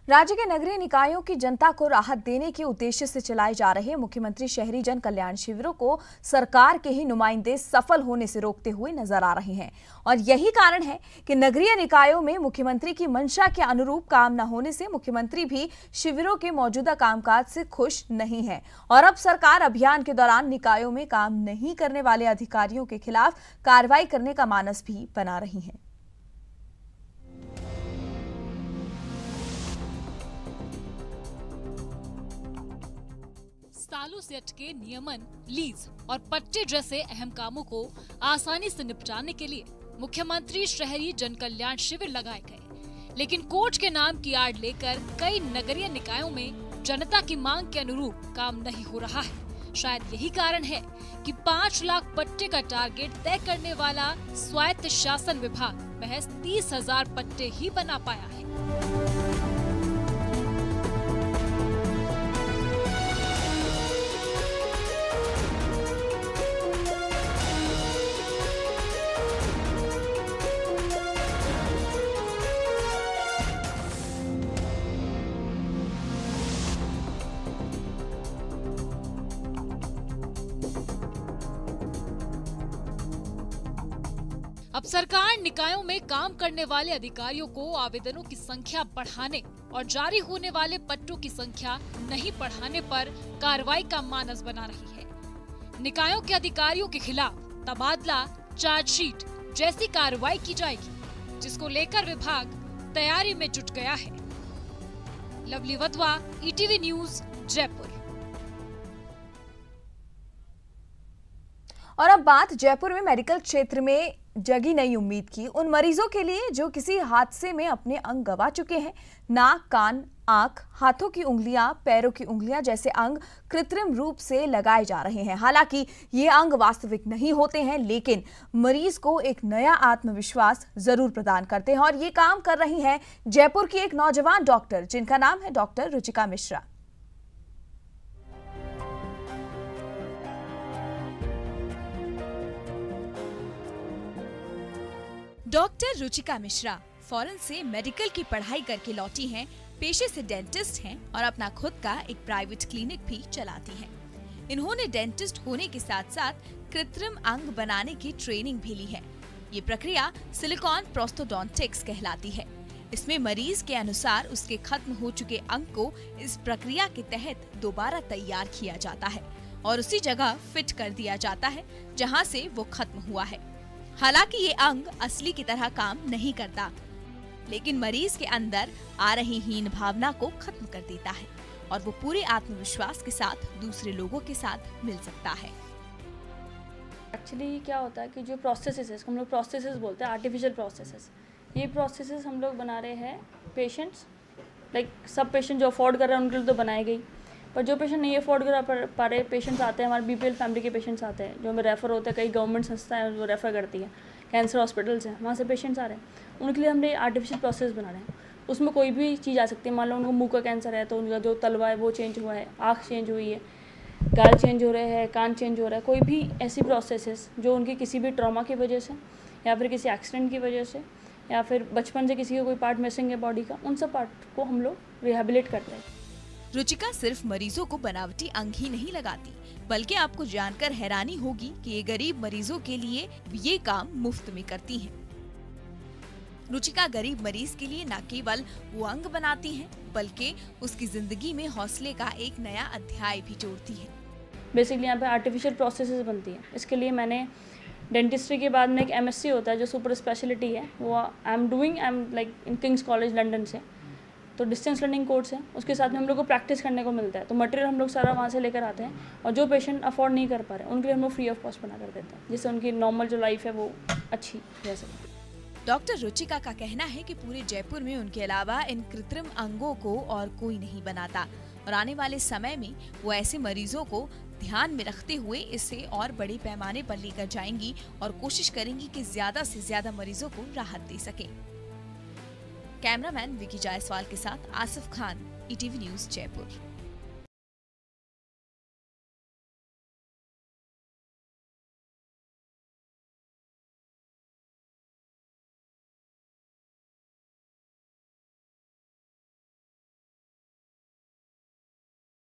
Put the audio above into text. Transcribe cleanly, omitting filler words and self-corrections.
राज्य के नगरीय निकायों की जनता को राहत देने के उद्देश्य से चलाए जा रहे मुख्यमंत्री शहरी जन कल्याण शिविरों को सरकार के ही नुमाइंदे सफल होने से रोकते हुए नजर आ रहे हैं और यही कारण है कि नगरीय निकायों में मुख्यमंत्री की मंशा के अनुरूप काम न होने से मुख्यमंत्री भी शिविरों के मौजूदा कामकाज से खुश नहीं है और अब सरकार अभियान के दौरान निकायों में काम नहीं करने वाले अधिकारियों के खिलाफ कार्रवाई करने का मानस भी बना रही है। सालों से अटके नियमन, लीज और पट्टे जैसे अहम कामों को आसानी से निपटाने के लिए मुख्यमंत्री शहरी जन कल्याण शिविर लगाए गए, लेकिन कोर्ट के नाम की आड़ लेकर कई नगरीय निकायों में जनता की मांग के अनुरूप काम नहीं हो रहा है। शायद यही कारण है कि 5 लाख पट्टे का टारगेट तय करने वाला स्वायत्त शासन विभाग महज 30,000 पट्टे ही बना पाया है। अब सरकार निकायों में काम करने वाले अधिकारियों को आवेदनों की संख्या बढ़ाने और जारी होने वाले पट्टों की संख्या नहीं बढ़ाने पर कार्रवाई का मानस बना रही है। निकायों के अधिकारियों के खिलाफ तबादला, चार्जशीट जैसी कार्रवाई की जाएगी, जिसको लेकर विभाग तैयारी में जुट गया है। Lovely Wadhwa, ETV news, Jaipur. और अब बात जयपुर में मेडिकल क्षेत्र में जगी नई उम्मीद की उन मरीजों के लिए जो किसी हादसे में अपने अंग गंवा चुके हैं। नाक, कान, आंख, हाथों की उंगलियां, पैरों की उंगलियां जैसे अंग कृत्रिम रूप से लगाए जा रहे हैं। हालांकि ये अंग वास्तविक नहीं होते हैं, लेकिन मरीज को एक नया आत्मविश्वास जरूर प्रदान करते हैं और ये काम कर रही हैं जयपुर की एक नौजवान डॉक्टर, जिनका नाम है doctor Ruchika Mishra. Doctor Ruchika Mishra foreign से मेडिकल की पढ़ाई करके लौटी हैं, पेशे से डेंटिस्ट हैं और अपना खुद का एक प्राइवेट क्लिनिक भी चलाती हैं। इन्होंने डेंटिस्ट होने के साथ साथ कृत्रिम अंग बनाने की ट्रेनिंग भी ली है। ये प्रक्रिया सिलिकॉन प्रोस्थोडोंटिक्स कहलाती है। इसमें मरीज के अनुसार उसके खत्म हो चुके अंग को इस प्रक्रिया के तहत दोबारा तैयार किया जाता है और उसी जगह फिट कर दिया जाता है जहाँ से वो खत्म हुआ है। हालांकि ये अंग असली की तरह काम नहीं करता, लेकिन मरीज के अंदर आ रही हीन भावना को खत्म कर देता है और वो पूरे आत्मविश्वास के साथ दूसरे लोगों के साथ मिल सकता है। एक्चुअली क्या होता है कि जो प्रोसेसेस है, हम लोग प्रोसेसेस बोलते हैं, आर्टिफिशियल प्रोसेसेस। ये प्रोसेसेस हम लोग बना रहे हैं पेशेंट्स, लाइक सब पेशेंट जो अफोर्ड कर रहे हैं उनके लिए तो बनाई गई, पर जो पेशेंट नहीं अफोर्ड कर पा रहे पेशेंट्स आते हैं, हमारे बीपीएल फैमिली के पेशेंट्स आते हैं जो हमें रेफ़र होते हैं, कई गवर्नमेंट संस्थाएं वो रेफ़र करती हैं, कैंसर हॉस्पिटल्स हैं, वहाँ से पेशेंट्स आ रहे हैं, उनके लिए हमने आर्टिफिशियल प्रोसेस बना रहे हैं। उसमें कोई भी चीज़ आ सकती है। मान लो उनको मुंह का कैंसर है तो उनका जो तलवा है वो चेंज हुआ है, आँख चेंज हुई है, गाल चेंज हो रहे हैं, कान चेंज हो रहा है, कोई भी ऐसी प्रोसेसेस जो उनकी किसी भी ट्रॉमा की वजह से या फिर किसी एक्सीडेंट की वजह से या फिर बचपन से किसी का कोई पार्ट मिसिंग है बॉडी का, उन सब पार्ट को हम लोग रिहेबिलिट करते हैं। रुचिका सिर्फ मरीजों को बनावटी अंग ही नहीं लगाती, बल्कि आपको जानकर हैरानी होगी कि ये गरीब मरीजों के लिए ये काम मुफ्त में करती हैं। रुचिका गरीब मरीज के लिए न केवल वो अंग बनाती हैं, बल्कि उसकी जिंदगी में हौसले का एक नया अध्याय भी जोड़ती है। बेसिकली यहाँ पे आर्टिफिशियल प्रोसेसेस बनती हैं। इसके लिए मैंने डेंटिस्ट्री के बाद में एक MSc होता है जो सुपर स्पेशलिटी है, वो I am like in Kings college London से, तो डिस्टेंस लर्निंग कोर्स है, उसके साथ में हम लोग को प्रैक्टिस करने को मिलता है। तो मटेरियल हम लोग सारा वहाँ से लेकर आते हैं और जो पेशेंट अफोर्ड नहीं कर पा रहे उनके लिए हम लोग फ्री ऑफ कॉस्ट बना कर देते हैं, जिससे उनकी नॉर्मल जो लाइफ है वो अच्छी रह सके। डॉक्टर रुचिका का कहना है कि पूरे जयपुर में उनके अलावा इन कृत्रिम अंगों को और कोई नहीं बनाता और आने वाले समय में वो ऐसे मरीजों को ध्यान में रखते हुए इसे और बड़े पैमाने पर लेकर जाएंगी और कोशिश करेंगी कि ज्यादा से ज्यादा मरीजों को राहत दे सके। कैमरामैन विकी जायसवाल के साथ आसिफ खान, ईटीवी न्यूज, जयपुर।